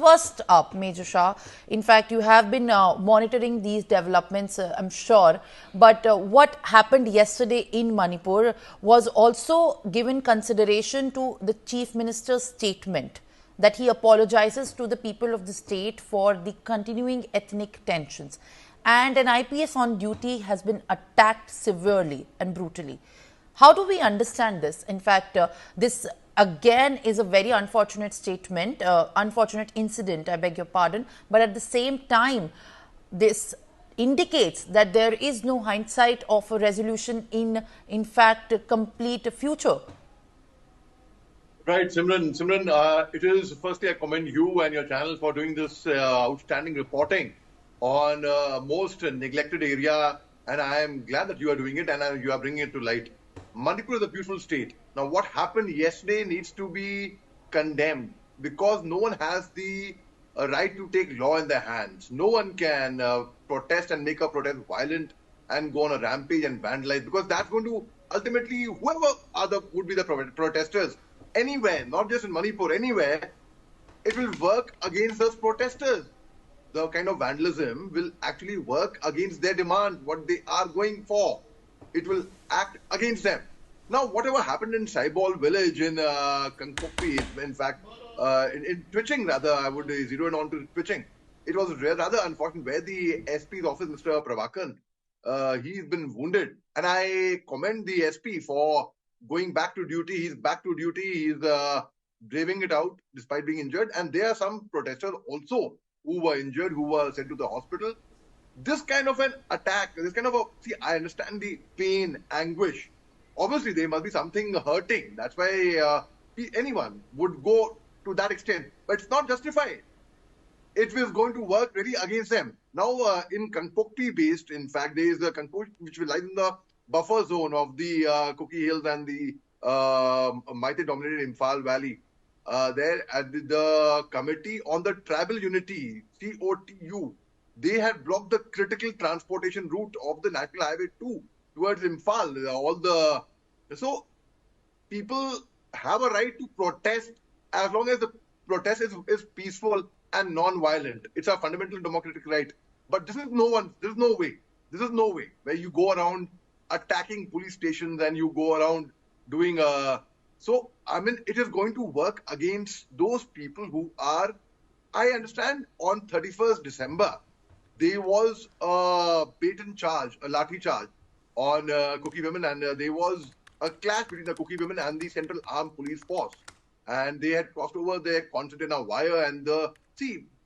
First up, Major Shah, in fact, you have been monitoring these developments, I'm sure. But what happened yesterday in Manipur was also given consideration to the Chief Minister's statement that he apologizes to the people of the state for the continuing ethnic tensions. And an IPS on duty has been attacked severely and brutally. How do we understand this? In fact, this again is a very unfortunate statement, unfortunate incident, I beg your pardon. But at the same time, this indicates that there is no hindsight of a resolution in fact, a complete future. Right, Simran, it is firstly I commend you and your channel for doing this outstanding reporting on most neglected area, and I am glad that you are doing it and you are bringing it to light. Manipur is a beautiful state. Now, what happened yesterday needs to be condemned because no one has the right to take law in their hands. No one can protest and make a protest violent and go on a rampage and vandalize, because that's going to ultimately, whoever would be the protesters anywhere, not just in Manipur, anywhere, it will work against those protesters. The kind of vandalism will actually work against their demand, what they are going for. It will act against them. Now, whatever happened in Saibol village in Kankokpi, in fact, in Twitching rather, I would zero in on to Twitching. It was rather unfortunate where the SP's office, Mr. Prabhakaran, he's been wounded. And I commend the SP for going back to duty. He's back to duty. He's braving it out despite being injured. And there are some protesters also who were injured, who were sent to the hospital. This kind of an attack, this kind of a, see, I understand the pain, anguish. Obviously, there must be something hurting. That's why anyone would go to that extent. But it's not justified. It was going to work really against them. Now, in Kankokpi based, in fact, there is a Kankokpi which lies in the buffer zone of the Cookie Hills and the Maite-dominated Imphal Valley. There, at the Committee on the Tribal Unity, COTU, they had blocked the critical transportation route of the National Highway 2 towards Imphal. So people have a right to protest as long as the protest is peaceful and non-violent. It's a fundamental democratic right. But this is no way where you go around attacking police stations and you go around doing so, I mean, it is going to work against those people who are, I understand, on 31st December, there was a baton charge, a lathi charge on Cookie women, and there was a clash between the Cookie women and the Central Armed Police Force. And they had crossed over their concertina wire, and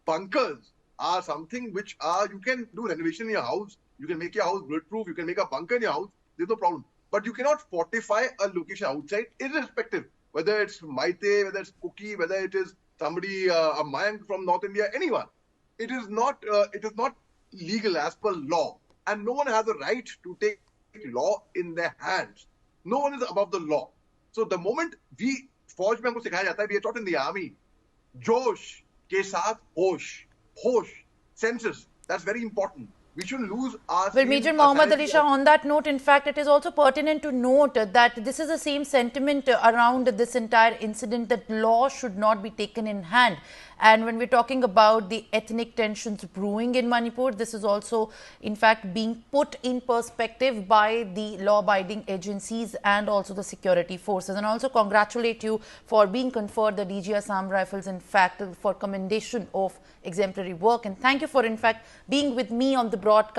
bunkers are something which you can do renovation in your house. You can make your house bulletproof. You can make a bunker in your house. There's no problem. But you cannot fortify a location outside, irrespective whether it's Maite, whether it's Cookie, whether it is somebody, a Mayank from North India, anyone. It is not legal as per law, and no one has a right to take law in their hands. No one is above the law. So the moment फौज में हमको सिखाया जाता है, we are taught in the army, जोश के साथ होश, senses. That's very important. We shouldn't lose our... Well, Major Mohammad Ali Shah, on that note, in fact, it is also pertinent to note that this is the same sentiment around this entire incident, that law should not be taken in hand. And when we're talking about the ethnic tensions brewing in Manipur, this is also, in fact, being put in perspective by the law-abiding agencies and also the security forces. And I also congratulate you for being conferred the DG Assam Rifles, in fact, for commendation of exemplary work. And thank you for, in fact, being with me on the broadcast.